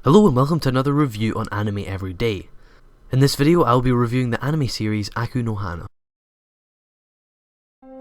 Hello and welcome to another review on AnimeEveryday. In this video I'll be reviewing the anime series Aku No Hana.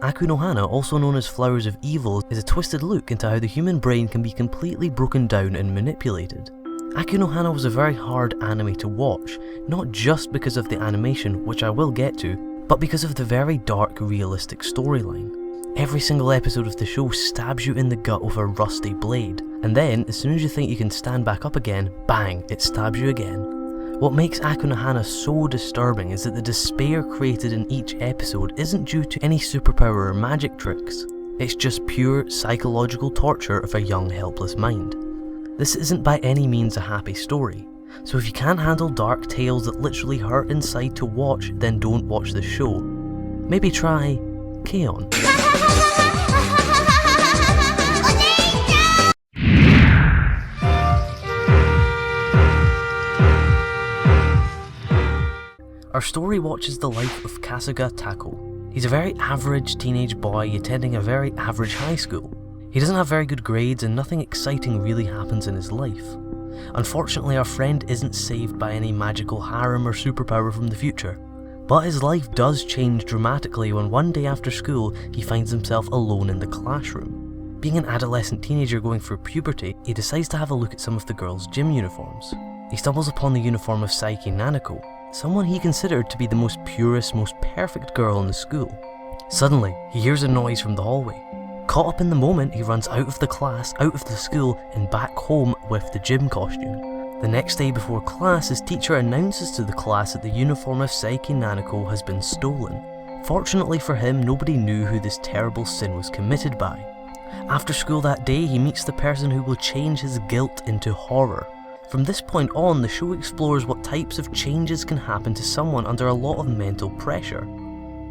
Aku No Hana, also known as Flowers of Evil, is a twisted look into how the human brain can be completely broken down and manipulated. Aku No Hana was a very hard anime to watch, not just because of the animation, which I will get to, but because of the very dark, realistic storyline. Every single episode of the show stabs you in the gut with a rusty blade, and then, as soon as you think you can stand back up again, bang, it stabs you again. What makes Aku No Hana so disturbing is that the despair created in each episode isn't due to any superpower or magic tricks. It's just pure psychological torture of a young, helpless mind. This isn't by any means a happy story, so if you can't handle dark tales that literally hurt inside to watch, then don't watch the show. Maybe try K-On! Our story watches the life of Kasuga Tako. He's a very average teenage boy attending a very average high school. He doesn't have very good grades and nothing exciting really happens in his life. Unfortunately, our friend isn't saved by any magical harem or superpower from the future. But his life does change dramatically when one day after school he finds himself alone in the classroom. Being an adolescent teenager going through puberty, he decides to have a look at some of the girls' gym uniforms. He stumbles upon the uniform of Saiki Nanako, someone he considered to be the most purest, most perfect girl in the school. Suddenly, he hears a noise from the hallway. Caught up in the moment, he runs out of the class, out of the school, and back home with the gym costume. The next day before class, his teacher announces to the class that the uniform of Saiki Nanako has been stolen. Fortunately for him, nobody knew who this terrible sin was committed by. After school that day, he meets the person who will change his guilt into horror. From this point on, the show explores what types of changes can happen to someone under a lot of mental pressure.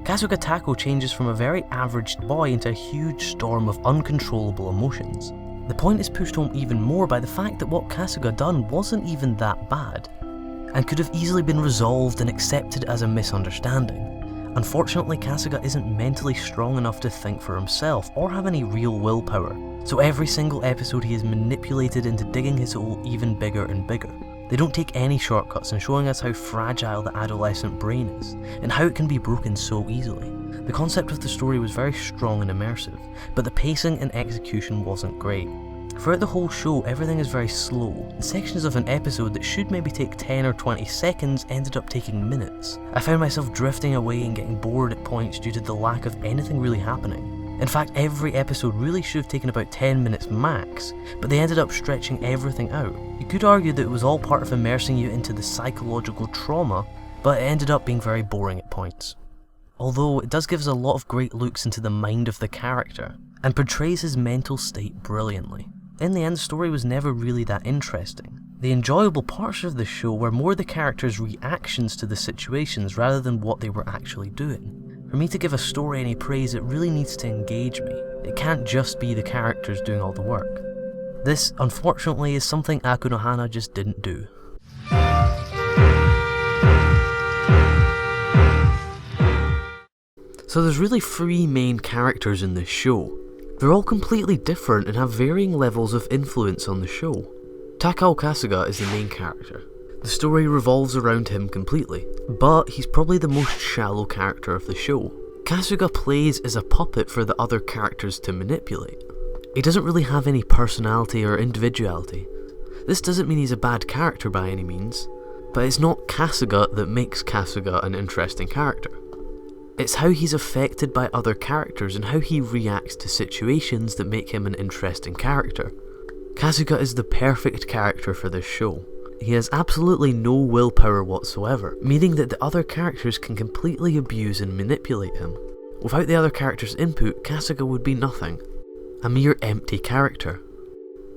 Kasuga Tako changes from a very average boy into a huge storm of uncontrollable emotions. The point is pushed home even more by the fact that what Kasuga done wasn't even that bad, and could have easily been resolved and accepted as a misunderstanding. Unfortunately, Kasuga isn't mentally strong enough to think for himself or have any real willpower. So every single episode he is manipulated into digging his hole even bigger and bigger. They don't take any shortcuts in showing us how fragile the adolescent brain is, and how it can be broken so easily. The concept of the story was very strong and immersive, but the pacing and execution wasn't great. Throughout the whole show, everything is very slow, and sections of an episode that should maybe take 10 or 20 seconds ended up taking minutes. I found myself drifting away and getting bored at points due to the lack of anything really happening. In fact, every episode really should have taken about 10 minutes max, but they ended up stretching everything out. You could argue that it was all part of immersing you into the psychological trauma, but it ended up being very boring at points. Although it does give us a lot of great looks into the mind of the character, and portrays his mental state brilliantly. In the end, the story was never really that interesting. The enjoyable parts of the show were more the characters' reactions to the situations rather than what they were actually doing. For me to give a story any praise, it really needs to engage me. It can't just be the characters doing all the work. This, unfortunately, is something Aku No Hana just didn't do. So there's really three main characters in this show. They're all completely different and have varying levels of influence on the show. Takao Kasuga is the main character. The story revolves around him completely, but he's probably the most shallow character of the show. Kasuga plays as a puppet for the other characters to manipulate. He doesn't really have any personality or individuality. This doesn't mean he's a bad character by any means, but it's not Kasuga that makes Kasuga an interesting character. It's how he's affected by other characters and how he reacts to situations that make him an interesting character. Kasuga is the perfect character for this show. He has absolutely no willpower whatsoever, meaning that the other characters can completely abuse and manipulate him. Without the other characters' input, Kasuga would be nothing. A mere empty character.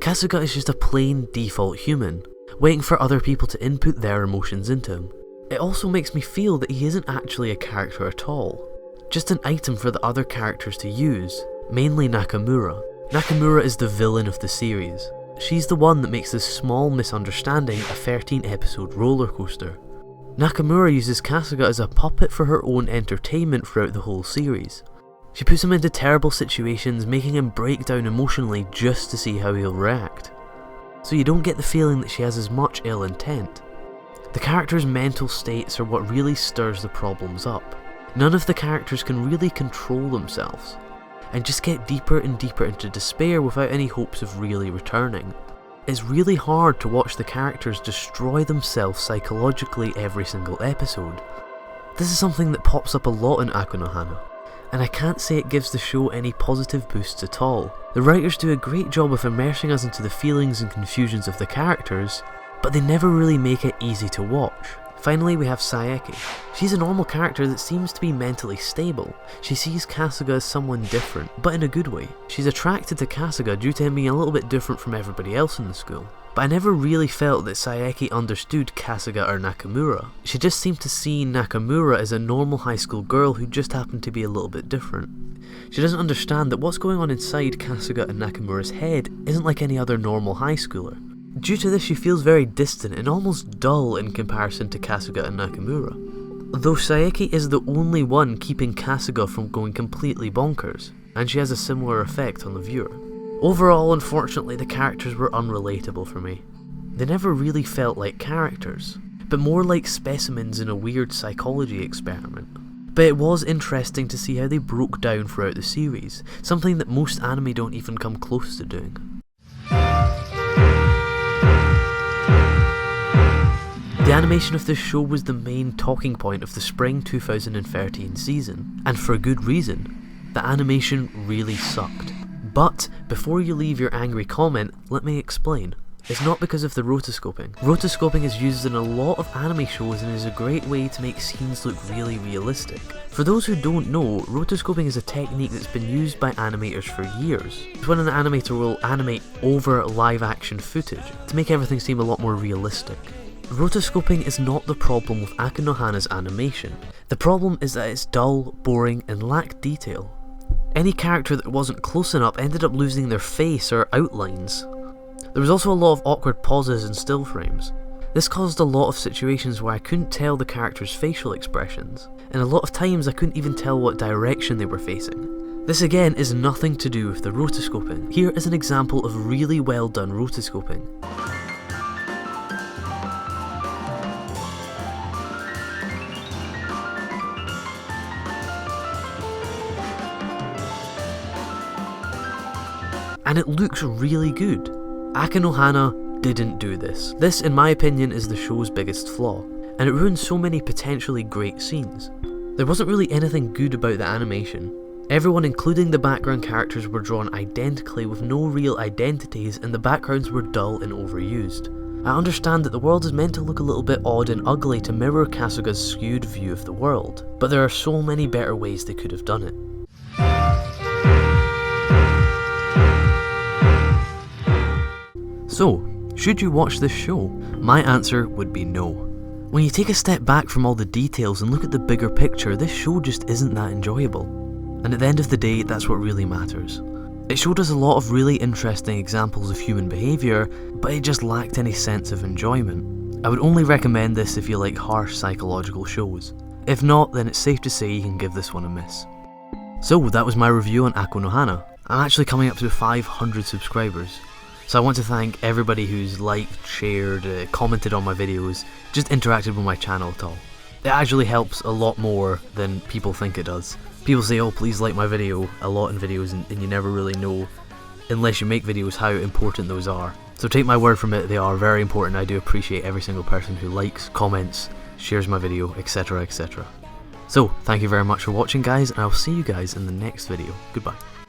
Kasuga is just a plain default human, waiting for other people to input their emotions into him. It also makes me feel that he isn't actually a character at all, just an item for the other characters to use, mainly Nakamura. Nakamura is the villain of the series. She's the one that makes this small misunderstanding a 13-episode roller coaster. Nakamura uses Kasuga as a puppet for her own entertainment throughout the whole series. She puts him into terrible situations, making him break down emotionally just to see how he'll react. so you don't get the feeling that she has as much ill intent. The characters' mental states are what really stirs the problems up. None of the characters can really control themselves, and just get deeper and deeper into despair without any hopes of really returning. It's really hard to watch the characters destroy themselves psychologically every single episode. This is something that pops up a lot in Aku No Hana, and I can't say it gives the show any positive boosts at all. The writers do a great job of immersing us into the feelings and confusions of the characters, but they never really make it easy to watch. Finally, we have Saeki. She's a normal character that seems to be mentally stable. She sees Kasuga as someone different, but in a good way. She's attracted to Kasuga due to him being a little bit different from everybody else in the school. But I never really felt that Saeki understood Kasuga or Nakamura. She just seemed to see Nakamura as a normal high school girl who just happened to be a little bit different. She doesn't understand that what's going on inside Kasuga and Nakamura's head isn't like any other normal high schooler. Due to this, she feels very distant and almost dull in comparison to Kasuga and Nakamura. Though Saeki is the only one keeping Kasuga from going completely bonkers, and she has a similar effect on the viewer. Overall, unfortunately, the characters were unrelatable for me. They never really felt like characters, but more like specimens in a weird psychology experiment. But it was interesting to see how they broke down throughout the series, something that most anime don't even come close to doing. The animation of this show was the main talking point of the spring 2013 season, and for a good reason. The animation really sucked. But before you leave your angry comment, let me explain. It's not because of the rotoscoping. Rotoscoping is used in a lot of anime shows and is a great way to make scenes look really realistic. For those who don't know, rotoscoping is a technique that's been used by animators for years. It's when an animator will animate over live action footage to make everything seem a lot more realistic. Rotoscoping is not the problem with Aku No Hana's animation. The problem is that it's dull, boring, and lacked detail. Any character that wasn't close enough ended up losing their face or outlines. There was also a lot of awkward pauses and still frames. This caused a lot of situations where I couldn't tell the characters' facial expressions, and a lot of times I couldn't even tell what direction they were facing. This again is nothing to do with the rotoscoping. Here is an example of really well done rotoscoping. And it looks really good. Aku No Hana didn't do this. This, in my opinion, is the show's biggest flaw, and it ruined so many potentially great scenes. There wasn't really anything good about the animation. Everyone, including the background characters, were drawn identically with no real identities, and the backgrounds were dull and overused. I understand that the world is meant to look a little bit odd and ugly to mirror Kasuga's skewed view of the world, but there are so many better ways they could have done it. So, should you watch this show? My answer would be no. When you take a step back from all the details and look at the bigger picture, this show just isn't that enjoyable. And at the end of the day, that's what really matters. It showed us a lot of really interesting examples of human behaviour, but it just lacked any sense of enjoyment. I would only recommend this if you like harsh psychological shows. If not, then it's safe to say you can give this one a miss. So, that was my review on Aku No Hana. I'm actually coming up to 500 subscribers. So I want to thank everybody who's liked, shared, commented on my videos, just interacted with my channel at all. It actually helps a lot more than people think it does. People say, oh, please like my video a lot in videos, and you never really know, unless you make videos, how important those are. So take my word from it, they are very important. I do appreciate every single person who likes, comments, shares my video, etc, etc. So, thank you very much for watching guys, and I'll see you guys in the next video. Goodbye.